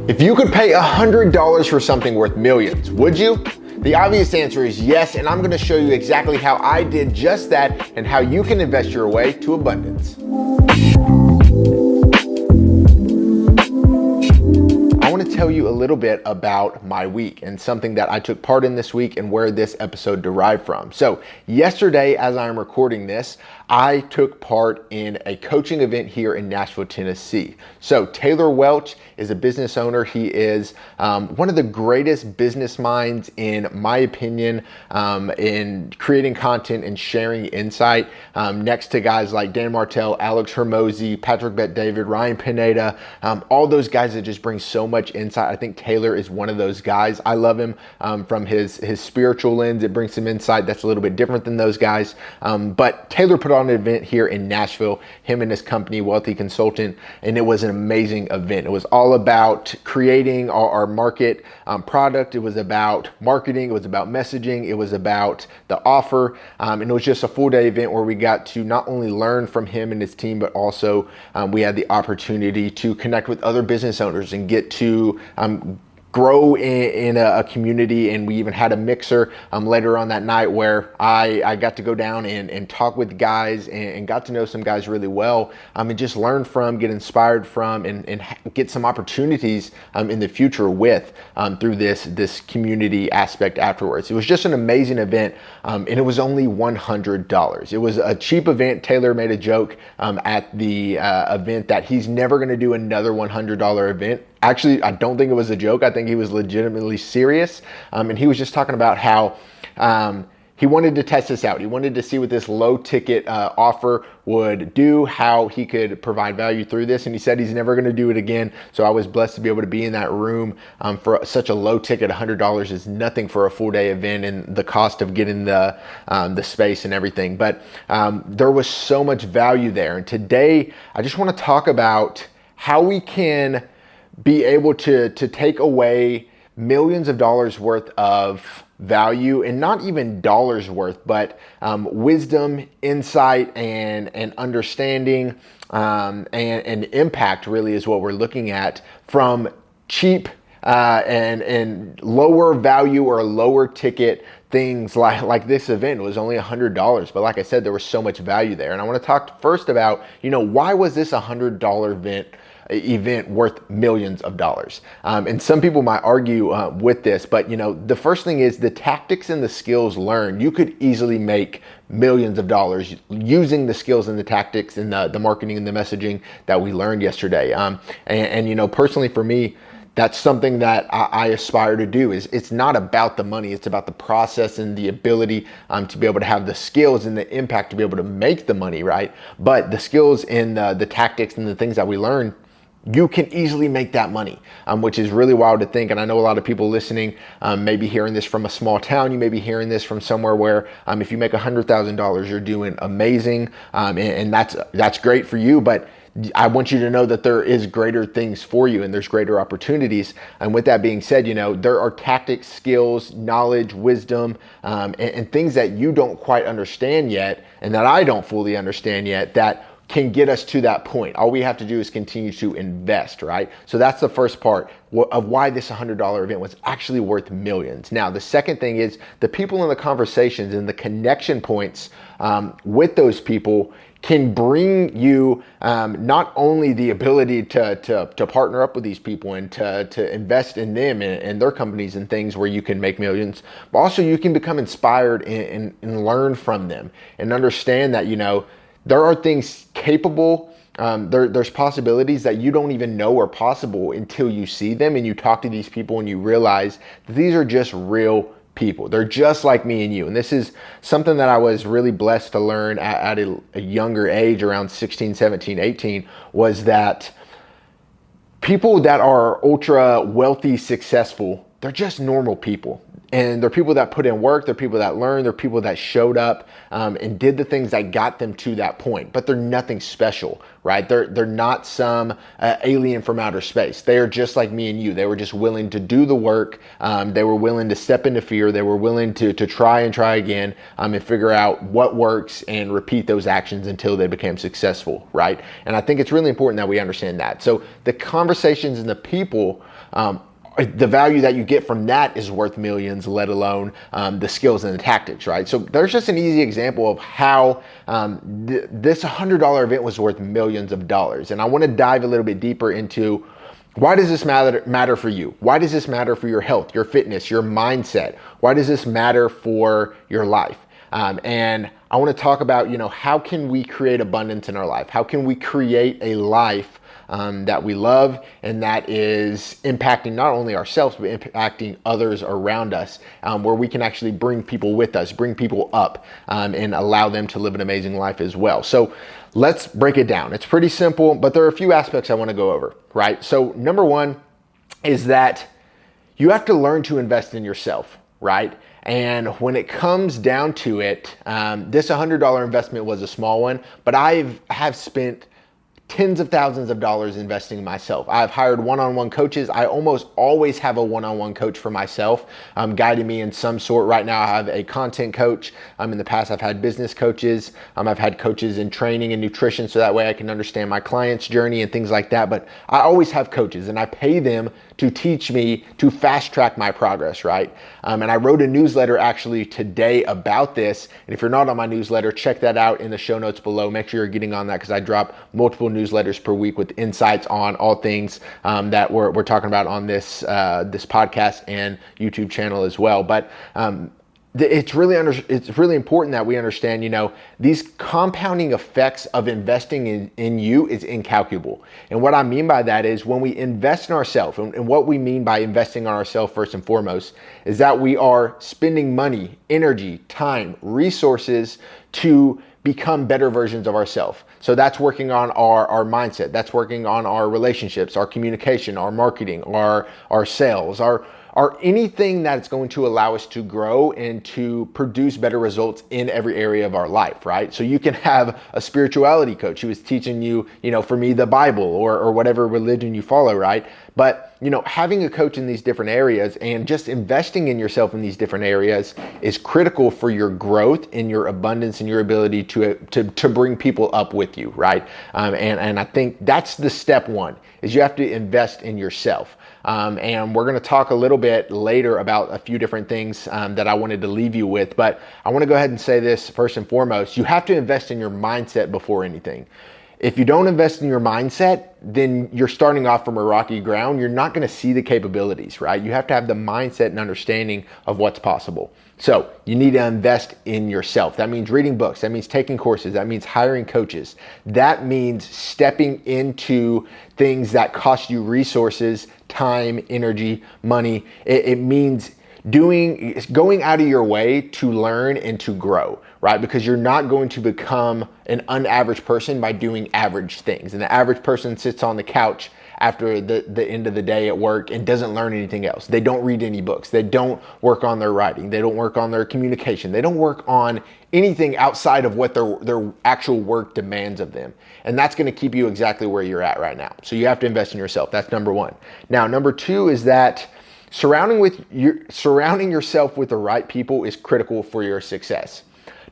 If you could pay $100 for something worth millions, would you? The obvious answer is yes, and I'm going to show you exactly how I did just that and how you can invest your way to abundance. I want to tell you a little bit about my week and something that I took part in this week and where this episode derived from. So yesterday, as I'm recording this, I took part in a coaching event here in Nashville, Tennessee. So Taylor Welch is a business owner. He is one of the greatest business minds, in my opinion, in creating content and sharing insight, next to guys like Dan Martell, Alex Hermosi, Patrick Bet-David, Ryan Pineda, all those guys that just bring so much insight. I think Taylor is one of those guys. I love him from his spiritual lens. It brings some insight that's a little bit different than those guys. But Taylor put on an event here in Nashville, him and his company, Wealthy Consultant, and it was an amazing event. It was all about creating our market product. It was about marketing. It was about messaging. It was about the offer. And it was just a full day event where we got to not only learn from him and his team, but also we had the opportunity to connect with other business owners and get to grow in a community. And we even had a mixer later on that night where I got to go down and talk with guys and got to know some guys really well, and just learn from, get inspired from, and get some opportunities in the future with through this community aspect afterwards. It was just an amazing event, and it was only $100. It was a cheap event. Taylor made a joke at the event that he's never going to do another $100 event. Actually, I don't think it was a joke. I think he was legitimately serious. And he was just talking about how he wanted to test this out. He wanted to see what this low ticket offer would do, how he could provide value through this. And he said he's never going to do it again. So I was blessed to be able to be in that room for such a low ticket. $100 is nothing for a full day event and the cost of getting the space and everything. But there was so much value there. And today, I just want to talk about how we can be able to take away millions of dollars worth of value, and not even dollars worth, but wisdom, insight, and understanding, and impact really is what we're looking at from cheap and lower value or lower ticket things like this event. Was only $100, but like I said, there was so much value there. And I want to talk first about, why was this $100 event worth millions of dollars? And some people might argue with this, but the first thing is the tactics and the skills learned. You could easily make millions of dollars using the skills and the tactics and the marketing and the messaging that we learned yesterday. And personally for me, that's something that I aspire to do. It's not about the money. It's about the process and the ability to be able to have the skills and the impact to be able to make the money, right? But the skills and the tactics and the things that we learn, you can easily make that money, which is really wild to think. And I know a lot of people listening may be hearing this from a small town. You may be hearing this from somewhere where if you make $100,000, you're doing amazing. And that's great for you. But I want you to know that there is greater things for you and there's greater opportunities. And with that being said, there are tactics, skills, knowledge, wisdom, and things that you don't quite understand yet and that I don't fully understand yet that can get us to that point. All we have to do is continue to invest, right? So that's the first part of why this $100 event was actually worth millions. Now, the second thing is the people in the conversations and the connection points with those people can bring you not only the ability to partner up with these people and to invest in them and their companies and things where you can make millions, but also you can become inspired and learn from them and understand that, there are things capable, there's possibilities that you don't even know are possible until you see them and you talk to these people and you realize that these are just real people. They're just like me and you. And this is something that I was really blessed to learn at a younger age, around 16, 17, 18, was that people that are ultra wealthy, successful, they're just normal people. And they're people that put in work, they're people that learn, they're people that showed up and did the things that got them to that point. But they're nothing special, right? They're not some alien from outer space. They are just like me and you. They were just willing to do the work. They were willing to step into fear. They were willing to try and try again and figure out what works and repeat those actions until they became successful, right? And I think it's really important that we understand that. So the conversations and the people, the value that you get from that is worth millions, let alone the skills and the tactics, right? So there's just an easy example of how this $100 event was worth millions of dollars. And I want to dive a little bit deeper into why does this matter for you? Why does this matter for your health, your fitness, your mindset? Why does this matter for your life? And I want to talk about, how can we create abundance in our life? How can we create a life that we love and that is impacting not only ourselves, but impacting others around us, where we can actually bring people with us, bring people up, and allow them to live an amazing life as well. So let's break it down. It's pretty simple, but there are a few aspects I want to go over, right? So number one is that you have to learn to invest in yourself, right? And when it comes down to it, this $100 investment was a small one, but I have spent tens of thousands of dollars investing in myself. I've hired one-on-one coaches. I almost always have a one-on-one coach for myself, guiding me in some sort. Right now I have a content coach. In the past I've had business coaches. I've had coaches in training and nutrition, so that way I can understand my client's journey and things like that. But I always have coaches and I pay them to teach me to fast track my progress, right? And I wrote a newsletter actually today about this. And if you're not on my newsletter, check that out in the show notes below. Make sure you're getting on that because I drop multiple newsletters per week with insights on all things that we're talking about on this podcast and YouTube channel as well. But it's really important that we understand, these compounding effects of investing in you is incalculable. And what I mean by that is when we invest in ourselves, and what we mean by investing on ourselves first and foremost is that we are spending money, energy, time, resources to become better versions of ourselves. So that's working on our mindset. That's working on our relationships, our communication, our marketing, our sales, our anything that's going to allow us to grow and to produce better results in every area of our life, right? So you can have a spirituality coach who is teaching you, for me, the Bible or whatever religion you follow, right? But, having a coach in these different areas and just investing in yourself in these different areas is critical for your growth and your abundance and your ability to bring people up with you, right? And I think that's the step one, is you have to invest in yourself. And we're going to talk a little bit later about a few different things that I wanted to leave you with. But I want to go ahead and say this first and foremost. You have to invest in your mindset before anything. If you don't invest in your mindset, then you're starting off from a rocky ground. You're not going to see the capabilities, right? You have to have the mindset and understanding of what's possible. So you need to invest in yourself. That means reading books. That means taking courses. That means hiring coaches. That means stepping into things that cost you resources, time, energy, money. It means going out of your way to learn and to grow, right? Because you're not going to become an unaverage person by doing average things. And the average person sits on the couch after the end of the day at work and doesn't learn anything else. They don't read any books. They don't work on their writing. They don't work on their communication. They don't work on anything outside of what their actual work demands of them. And that's going to keep you exactly where you're at right now. So you have to invest in yourself. That's number one. Now, number two is that surrounding yourself with the right people is critical for your success.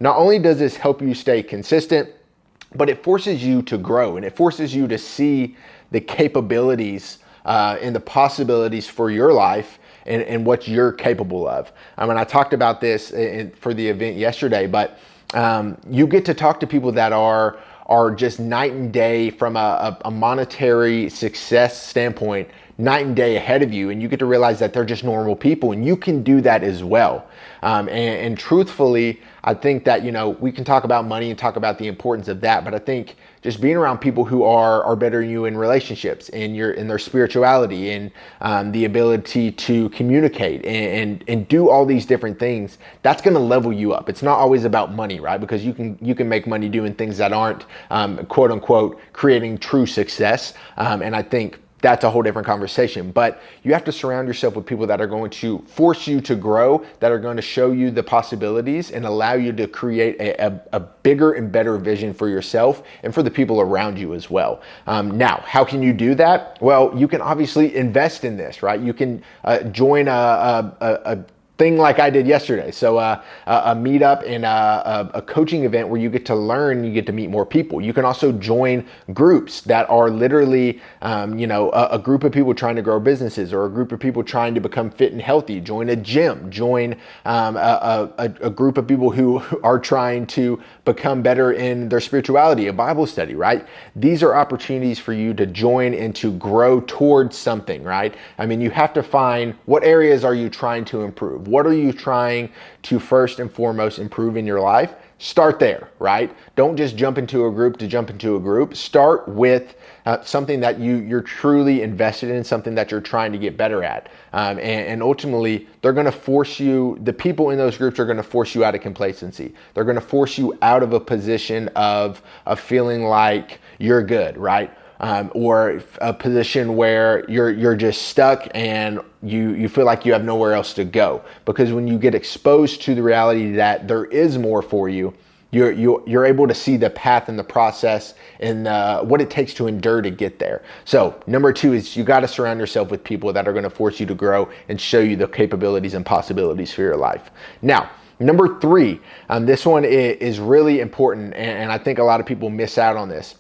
Not only does this help you stay consistent, but it forces you to grow and it forces you to see the capabilities and the possibilities for your life and what you're capable of. I talked about this for the event yesterday, but you get to talk to people that are just night and day from a monetary success standpoint, night and day ahead of you, and you get to realize that they're just normal people, and you can do that as well. And truthfully, I think that we can talk about money and talk about the importance of that, but I think just being around people who are better than you in relationships, in their spirituality, and the ability to communicate and do all these different things, that's going to level you up. It's not always about money, right? Because you can make money doing things that aren't quote unquote creating true success. And I think that's a whole different conversation. But you have to surround yourself with people that are going to force you to grow, that are going to show you the possibilities and allow you to create a bigger and better vision for yourself and for the people around you as well. Now, how can you do that? Well, you can obviously invest in this, right? You can join a thing like I did yesterday. So a meetup and a coaching event where you get to learn, you get to meet more people. You can also join groups that are literally, a group of people trying to grow businesses, or a group of people trying to become fit and healthy. Join a gym, join a group of people who are trying to become better in their spirituality, a Bible study, right? These are opportunities for you to join and to grow towards something, right? I mean, you have to find what areas are you trying to improve? What are you trying to first and foremost improve in your life? Start there, right? Don't just jump into a group to jump into a group. Start with something that you're truly invested in, something that you're trying to get better at. And ultimately, they're going to force you, the people in those groups are going to force you out of complacency. They're going to force you out of a position of feeling like you're good, right? Or a position where you're just stuck and you feel like you have nowhere else to go. Because when you get exposed to the reality that there is more for you, you're able to see the path and the process and what it takes to endure to get there. So number 2 is you got to surround yourself with people that are going to force you to grow and show you the capabilities and possibilities for your life. Now, number 3, this one is really important, and I think a lot of people miss out on this,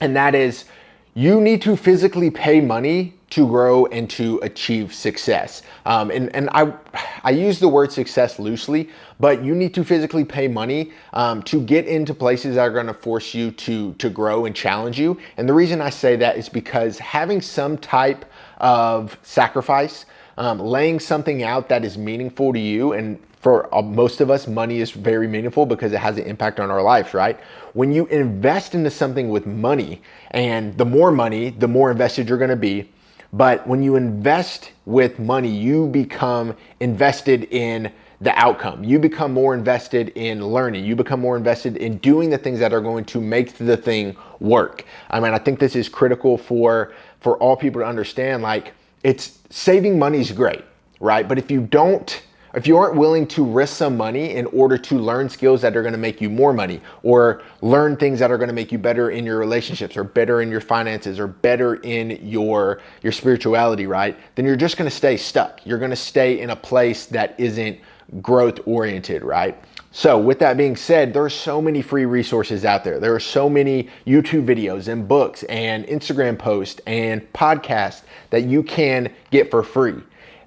and that is you need to physically pay money to grow and to achieve success. And I use the word success loosely, but you need to physically pay money to get into places that are going to force you to grow and challenge you. And the reason I say that is because having some type of sacrifice, laying something out that is meaningful to you, and for most of us, money is very meaningful because it has an impact on our lives, right? When you invest into something with money, and the more money, the more invested you're going to be. But when you invest with money, you become invested in the outcome. You become more invested in learning. You become more invested in doing the things that are going to make the thing work. I mean, I think this is critical for all people to understand. Like, it's saving money is great, right? But if you aren't willing to risk some money in order to learn skills that are going to make you more money, or learn things that are going to make you better in your relationships, or better in your finances, or better in your spirituality, right? Then you're just going to stay stuck. You're going to stay in a place that isn't growth oriented, right? So with that being said, there are so many free resources out there. There are so many YouTube videos and books and Instagram posts and podcasts that you can get for free.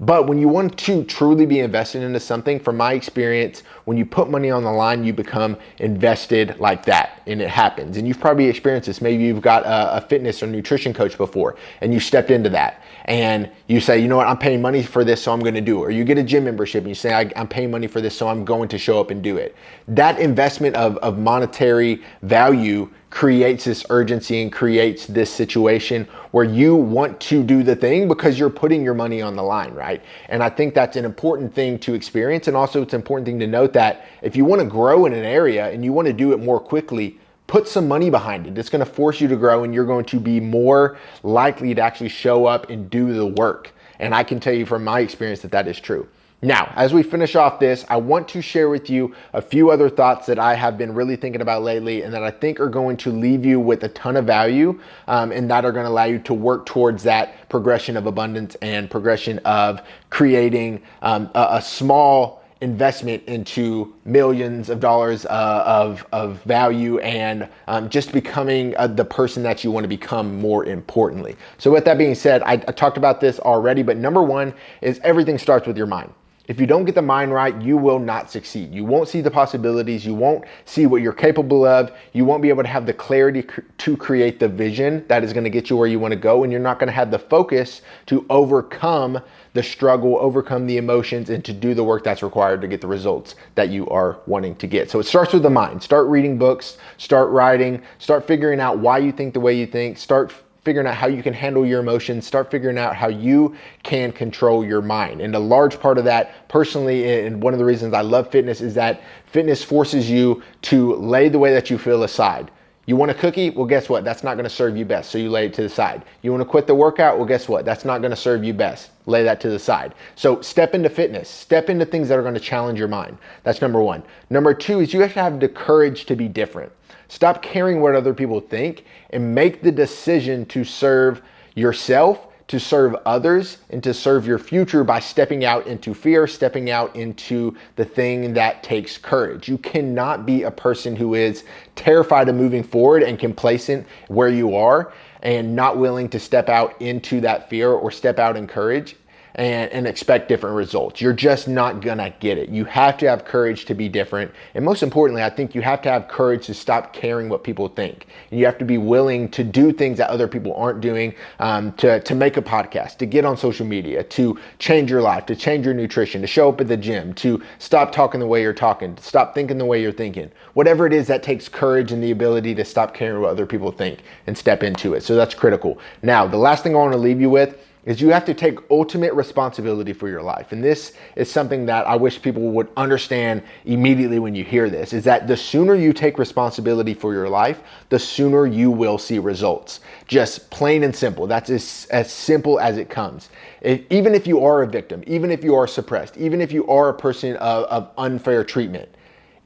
But when you want to truly be invested into something, from my experience, when you put money on the line, you become invested like that, and it happens. And you've probably experienced this. Maybe you've got a fitness or nutrition coach before, and you stepped into that, and you say, you know what, I'm paying money for this, so I'm going to do it. Or you get a gym membership, and you say, I'm paying money for this, so I'm going to show up and do it. That investment of monetary value creates this urgency and creates this situation where you want to do the thing because you're putting your money on the line, right? And I think that's an important thing to experience. And also it's an important thing to note that if you want to grow in an area and you want to do it more quickly, put some money behind it. It's going to force you to grow, and you're going to be more likely to actually show up and do the work. And I can tell you from my experience that is true. Now, as we finish off this, I want to share with you a few other thoughts that I have been really thinking about lately, and that I think are going to leave you with a ton of value, and that are going to allow you to work towards that progression of abundance and progression of creating a small investment into millions of dollars of value, and just becoming the person that you want to become, more importantly. So with that being said, I talked about this already, but number 1 is everything starts with your mind. If you don't get the mind right, you will not succeed. You won't see the possibilities. You won't see what you're capable of. You won't be able to have the clarity to create the vision that is going to get you where you want to go. And you're not going to have the focus to overcome the struggle, overcome the emotions, and to do the work that's required to get the results that you are wanting to get. So it starts with the mind. Start reading books, start writing, start figuring out why you think the way you think, start figuring out how you can handle your emotions, start figuring out how you can control your mind. And a large part of that, personally, and one of the reasons I love fitness, is that fitness forces you to lay the way that you feel aside. You want a cookie? Well, guess what? That's not going to serve you best. So you lay it to the side. You want to quit the workout? Well, guess what? That's not going to serve you best. Lay that to the side. So step into fitness. Step into things that are going to challenge your mind. That's number one. Number two is you have to have the courage to be different. Stop caring what other people think and make the decision to serve yourself, to serve others, and to serve your future by stepping out into fear, stepping out into the thing that takes courage. You cannot be a person who is terrified of moving forward and complacent where you are and not willing to step out into that fear or step out in courage and expect different results. You're just not gonna get it. You have to have courage to be different. And most importantly, I think you have to have courage to stop caring what people think. And you have to be willing to do things that other people aren't doing, to make a podcast, to get on social media, to change your life, to change your nutrition, to show up at the gym, to stop talking the way you're talking, to stop thinking the way you're thinking. Whatever it is that takes courage and the ability to stop caring what other people think and step into it. So that's critical. Now, the last thing I want to leave you with is you have to take ultimate responsibility for your life. And this is something that I wish people would understand immediately when you hear this, is that the sooner you take responsibility for your life, the sooner you will see results. Just plain and simple. That's as simple as it comes. Even if you are a victim, even if you are suppressed, even if you are a person of unfair treatment,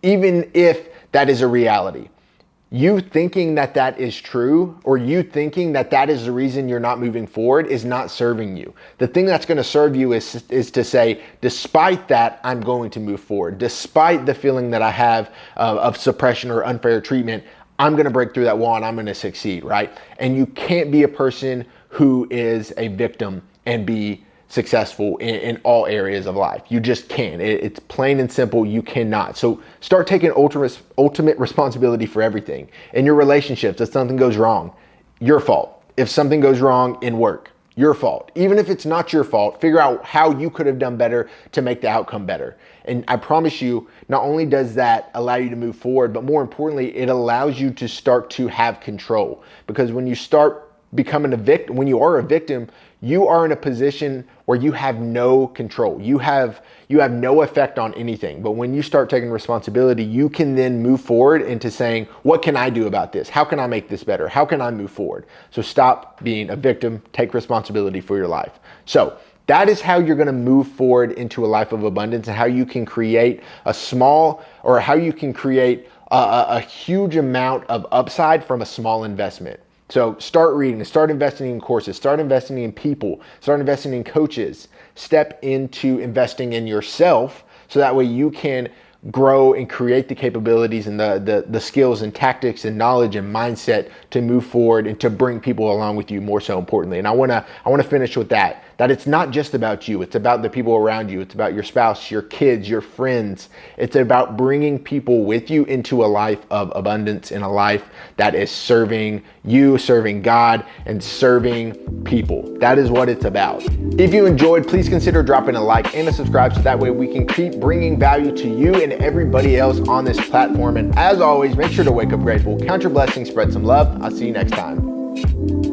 even if that is a reality, you thinking that that is true, or you thinking that that is the reason you're not moving forward, is not serving you. The thing that's going to serve you is to say, despite that, I'm going to move forward. Despite the feeling that I have of suppression or unfair treatment, I'm going to break through that wall and I'm going to succeed, right? And you can't be a person who is a victim and be successful in all areas of life. You just can't. It's plain and simple. You cannot. So start taking ultimate responsibility for everything. In your relationships, if something goes wrong, your fault. If something goes wrong in work, your fault. Even if it's not your fault, figure out how you could have done better to make the outcome better. And I promise you, not only does that allow you to move forward, but more importantly, it allows you to start to have control. Because when you start becoming a victim, when you are a victim, you are in a position where you have no control. You have no effect on anything. But when you start taking responsibility, you can then move forward into saying, what can I do about this? How can I make this better? How can I move forward? So stop being a victim, take responsibility for your life. So that is how you're going to move forward into a life of abundance, and how you can create a huge amount of upside from a small investment. So start reading, start investing in courses, start investing in people, start investing in coaches, step into investing in yourself, so that way you can grow and create the capabilities and the skills and tactics and knowledge and mindset to move forward and to bring people along with you, more so importantly. And I want to finish with that it's not just about you. It's about the people around you. It's about your spouse, your kids, your friends. It's about bringing people with you into a life of abundance, and a life that is serving you, serving God, and serving people. That is what it's about. If you enjoyed, please consider dropping a like and a subscribe, so that way we can keep bringing value to you and everybody else on this platform. And as always, make sure to wake up grateful, count your blessings, spread some love. I'll see you next time.